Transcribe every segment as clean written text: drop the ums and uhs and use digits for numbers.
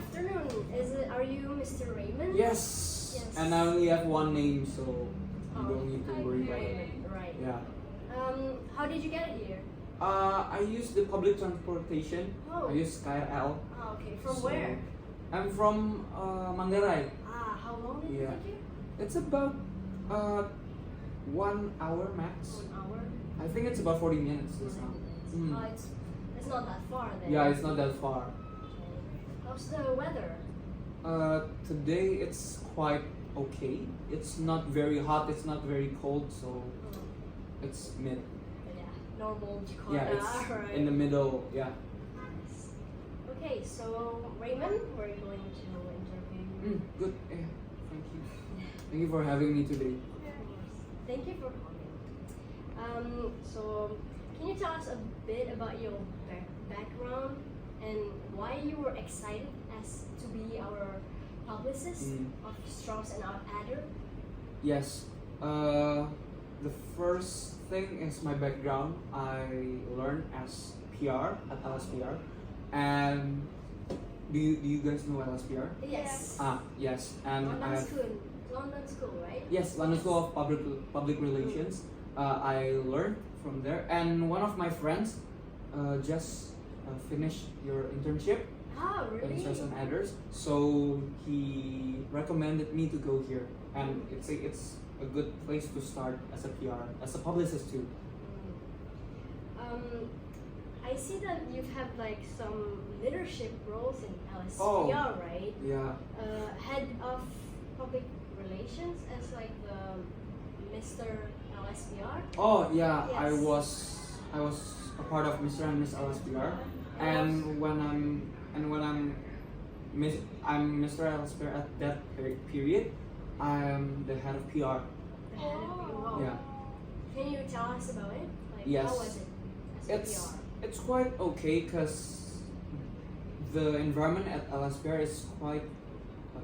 afternoon. Are you Mr. Raymond? Yes. Yes. And I only have one name, so you Oh, don't need to worry about it. Raymond, right. Yeah. How did you get here? I use the public transportation. Oh. I use KRL. Okay. From So, where? I'm from Manggarai. How long did it Yeah. take you? It's about 1 hour max. 1 hour. I think it's about 40 minutes this time. Mm. It's not that far then. Yeah, it's not that far. Okay. How's the weather? Today it's quite okay. It's not very hot. It's not very cold, so it's mid. Yeah, normal Jakarta. Yeah, it's right? in the middle. Yeah. Nice. Okay, so Raymond, we're going to interview. Good. Yeah. Thank you. Thank you for having me today. Thank you for coming. So can you tell us a bit about your background and why you were excited as to be our publicist of Strauss and our adder? Yes. The first thing is my background. I learned as PR at LSPR, and do you guys know LSPR? Yes. Yes. And London School, right? yes, London School of Public Relations. I learned from there, and one of my friends just finished your internship Really? in Strauss and Adders, so he recommended me to go here, and it's a good place to start as a PR, as a publicist too. I see that you've had like some leadership roles in LSPR, right? Yeah. Head of public relations as like the Mr. LSPR. Oh yeah, Yes. I was a part of Mr. and Miss LSPR, and when I'm Mr. LSPR at that period, I'm the head of PR. The head of PR. Yeah. Can you tell us about it? Like, Yes. how was it as a PR? It's quite okay because the environment at LSPR is quite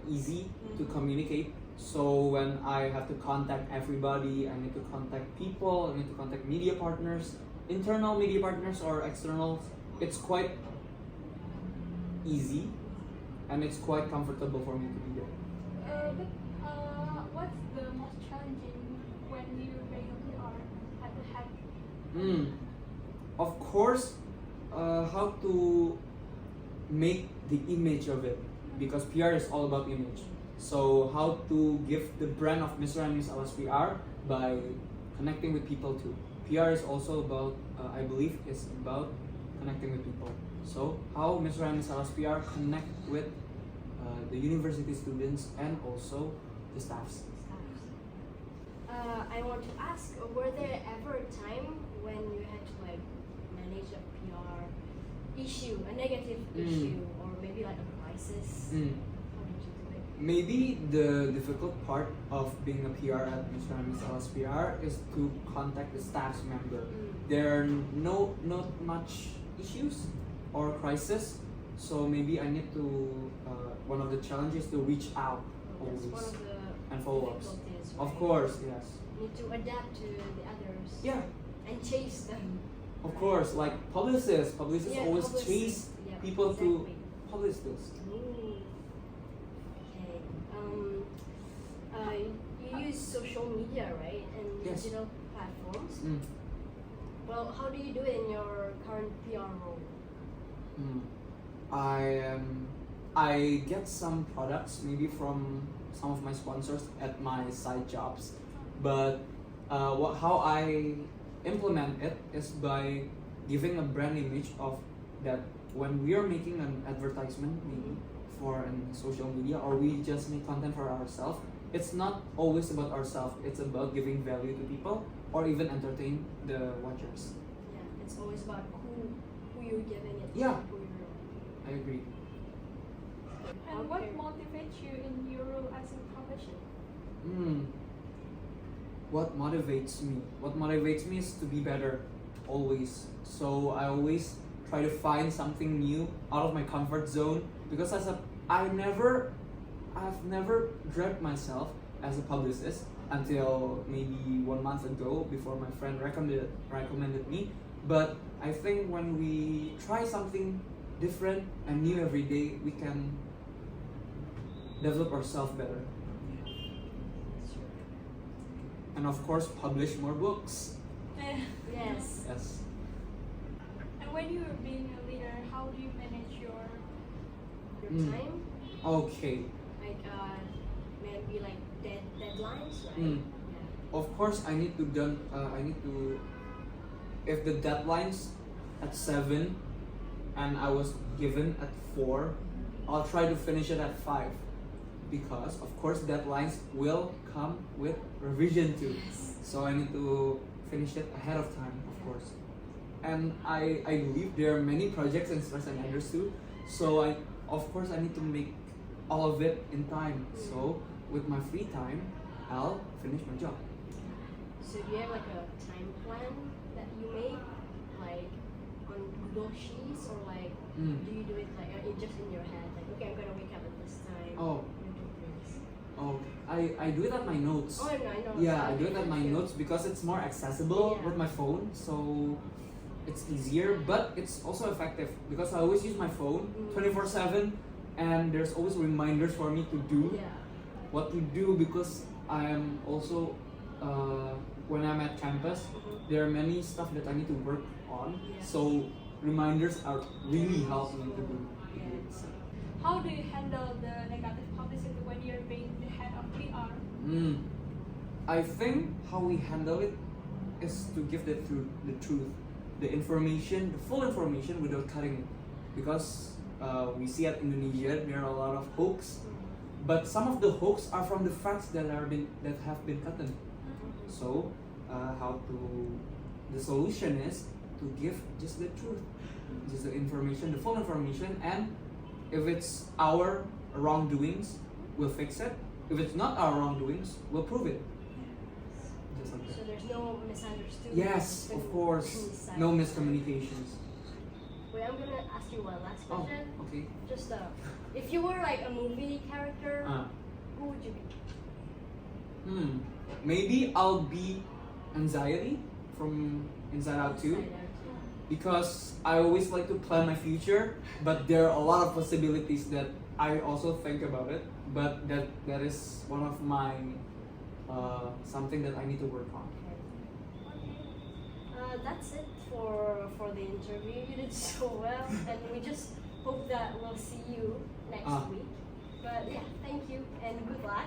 easy to communicate. So when I have to contact everybody, I need to contact people, I need to contact media partners, internal media partners or externals. It's quite easy and it's quite comfortable for me to be there. What's the most challenging when you regularly are at the head? Of course, how to make the image of it, because PR is all about image. So how to give the brand of Mr. and Miss LSPR by connecting with people too. PR is also about, I believe, is about connecting with people. So how Mr. and Miss LSPR connect with the university students and also the staffs. I want to ask, were there ever a time when you had to like manage a PR issue, a negative issue, or maybe like a crisis? How did you do it? Maybe the difficult part of being a PR at Mr. and Miss LSPR is to contact the staff member. There are not much issues or crisis, so maybe I need to one of the challenges to reach out That's always one of the and follow-ups. difficulties, Of right? course, yes. Need to adapt to the others. Yeah, And chase them. of course. Like publicists Yeah, always publicists. chase Yeah, people to exactly. publish this. Ooh. Okay. You use social media, right? And Yes. digital platforms. Well, how do you do it in your current PR role? I get some products maybe from some of my sponsors at my side jobs, but how I implement it is by giving a brand image of that when we are making an advertisement maybe for in social media, or we just make content for ourselves, it's not always about ourselves, it's about giving value to people or even entertain the watchers. Yeah, it's always about who you're giving it Yeah. to. Who you're I agree. And what Okay. motivates you in your role as a publisher? What motivates me? What motivates me is to be better, always. So I always try to find something new out of my comfort zone, because I've never dreamt myself as a publicist until maybe 1 month ago, before my friend recommended me. But I think when we try something different and new every day, we can develop ourselves better. And of course, publish more books. Yes. Yes. And when you're being a leader, how do you manage your Time, Okay. like maybe like deadlines, right? Mm. Yeah. Of course, I need to. If the deadline's at 7, and I was given at 4, I'll try to finish it at 5, because of course deadlines will come with revision too. So I need to finish it ahead of time, of course. And I believe there are many projects in Stress and Others too. So of course I need to make all of it in time. So with my free time, I'll finish my job. So do you have like a time plan that you make, like on Google Sheets, or like do you do it like just in your head, like okay, I'm gonna wake up at this time. Oh. I'm gonna do this. Oh, I do it at my notes. Oh, I know. Yeah, I do it at my notes because it's more accessible Yeah. with my phone, so it's easier, but it's also effective because I always use my phone 24/7, and there's always reminders for me to do Yeah. what to do, because I am also when I'm at campus, there are many stuff that I need to work on. Yes. So reminders are really help me to do. Yes. how do you handle the negative publicity when you're being the head of PR? I think how we handle it is to give the truth, the information, the full information without cutting it, because we see at Indonesia there are a lot of hoax, but some of the hoax are from the facts that have been cut. So the solution is to give just the truth, just the information, the full information, and if it's our wrongdoings, we'll fix it. If it's not our wrongdoings, we'll prove it. Just like So that. there's no misunderstanding. Yes, of course. No miscommunications. Wait, I'm gonna ask you one last Oh, question. okay. Just if you were like a movie character, Uh, who would you be? Maybe I'll be Anxiety from Inside Out 2. Inside Out Because I always like to plan my future, but there are a lot of possibilities that I also think about it. But that is one of my something that I need to work on. That's it for the interview. You did so well, and we just hope that we'll see you next week. But yeah, thank you and good luck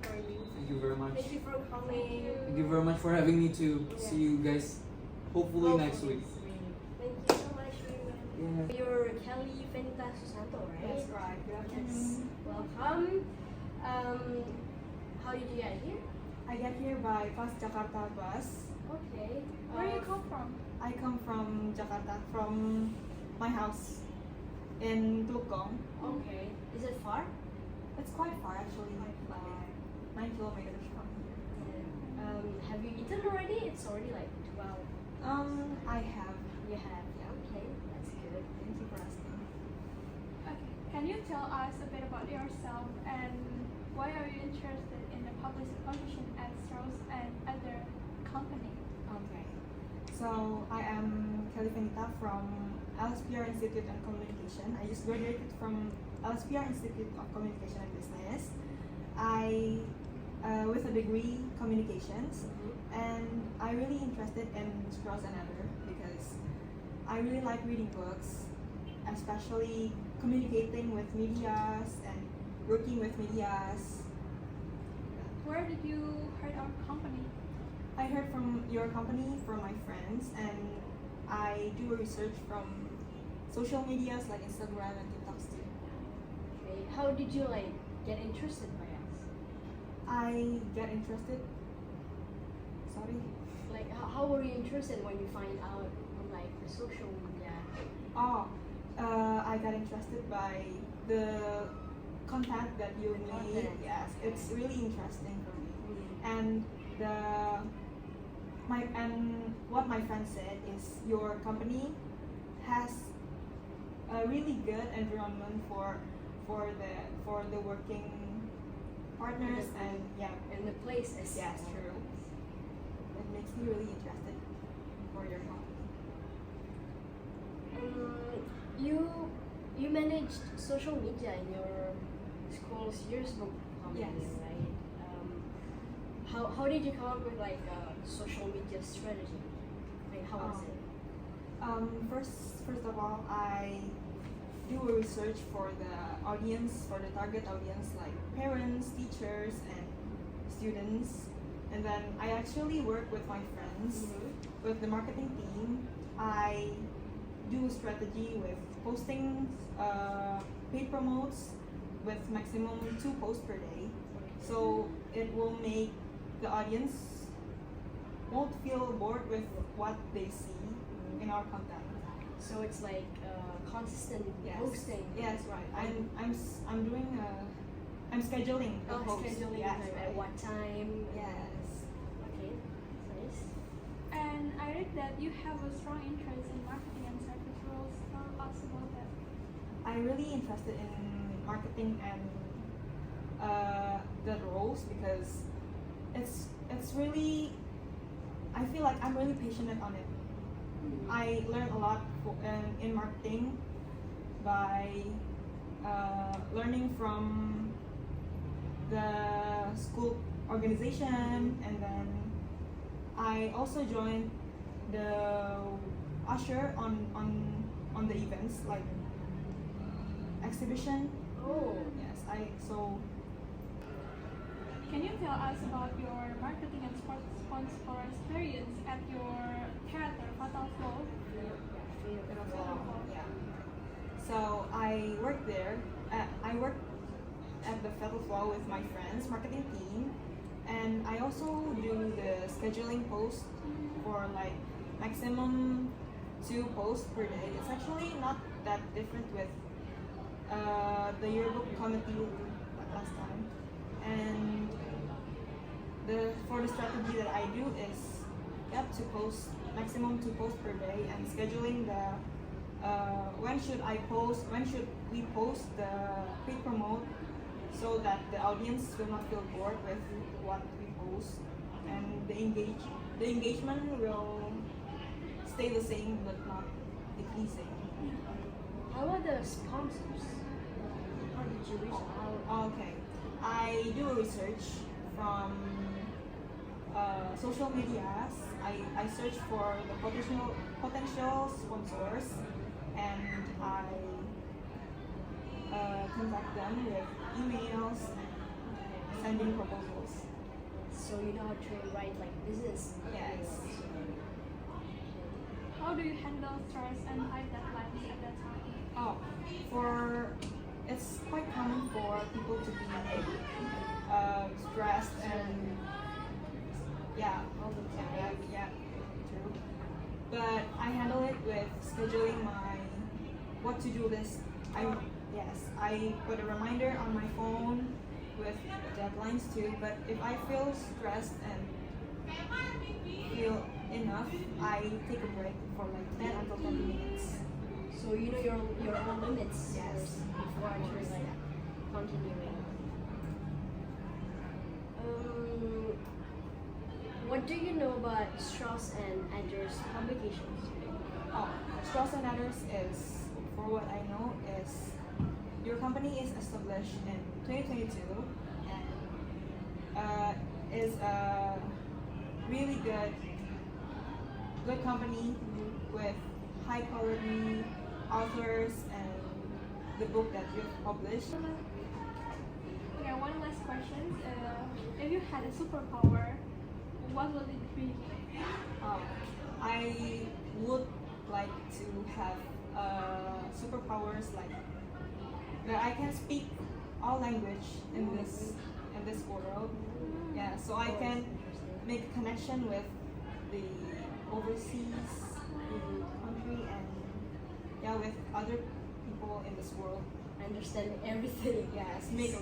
for you. Thank you very much. Thank you for coming. Thank you very much for having me to see you guys hopefully next week. Thank you so much. Yeah. You're Kelly Venita Susanto, right? That's right. Good Yes. afternoon. Welcome. How did you get here? I get here by Fast Jakarta bus. Okay. Where you come from? I come from Jakarta, from my house in Tulkong. Okay. Is it far? It's quite far actually, 9 kilometers from here. Have you eaten already? It's already like 12. I have. You have. Okay, that's good. Thank you for asking. Okay. Can you tell us a bit about yourself and why are you interested in the publicity position at Strauss and other company? Okay. So I am Kelly Venita from LSPR Institute of Communication. I just graduated from LSPR Institute of Communication and Business. I with a degree communications, and I really interested in Strauss and other because I really like reading books, especially communicating with medias and working with medias. Where did you heard our company? I heard from your company from my friends, and I do a research from social medias like Instagram and TikToks too. Okay. How did you like get interested by us? I get interested. Sorry. Like how were you interested when you find out on like the social media? Oh, I got interested by the content that you made. Content. Yes, it's really interesting for me. And what my friend said is your company has a really good environment for the working partners, and yeah, And the place is yes, true. It makes me really interested for your company. You managed social media in your school's yearbook company, Yes. right? How did you come up with like a social media strategy? Like how was it? First of all, I do a research for the audience, for the target audience, like parents, teachers, and students. And then I actually work with my friends, with the marketing team. I do strategy with posting paid promotes with maximum 2 posts per day. So it will make the audience won't feel bored with what they see in our content. So it's like consistent Yes. posting. Yes, right. I'm doing I'm scheduling the post. Scheduling Yes, time right. at what time? Yes. Okay, nice. And I read that you have a strong interest in marketing and service roles. Tell us about that. I'm really interested in marketing and the roles because it's really I feel like I'm really passionate on it. I learned a lot in marketing by learning from the school organization, and then I also joined the usher on the events like exhibition. Oh, Yes, Can you tell us about your marketing and sports sponsor experience at your theater, Fatal Flow? yeah. So I worked there. I worked at the Fatal Flow with my friends, marketing team, and I also do the scheduling post for like maximum 2 posts per day. It's actually not that different with the yearbook committee last time. And for the strategy that I do is to post maximum 2 posts per day and scheduling the when should we post the paid promote so that the audience will not feel bored with what we post, and the engagement will stay the same but not decreasing. how are the sponsors? How did you reach out? Okay, I do a research from social medias. I search for the potential sponsors, and I contact them with emails and sending proposals. So you know how to write like business. Yes. How do you handle stress and high deadlines at that time? Oh, it's quite common for people to be stressed and All the time. yeah, true. But I handle it with scheduling my what to do list. I put a reminder on my phone with deadlines too. But if I feel stressed and feel enough, I take a break for like 10 until 20 minutes. So you know your own limits Yes. first before actually like continuing. What do you know about Strauss and Adler's publications? Oh, Strauss and Others is, for what I know, is your company is established in 2022 and is a really good company with high quality authors and the book that you've published. Okay, one last question. If you had a superpower, what would it be? I would like to have superpowers like that I can speak all language in this world. Yeah, so I can make a connection with the overseas country and with other people in this world. Understanding everything. Yes, make a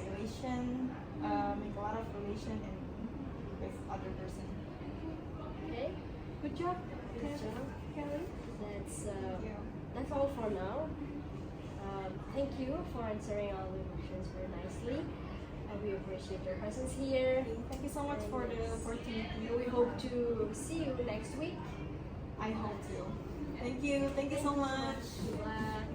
lot of relation and with other person. Okay. Good job, Good job. Kelly. That's all for now. Thank you for answering all the questions very nicely. We appreciate your presence here. Thank you so much for the opportunity. We hope to see you next week. I hope to. Thank you so much. Good luck.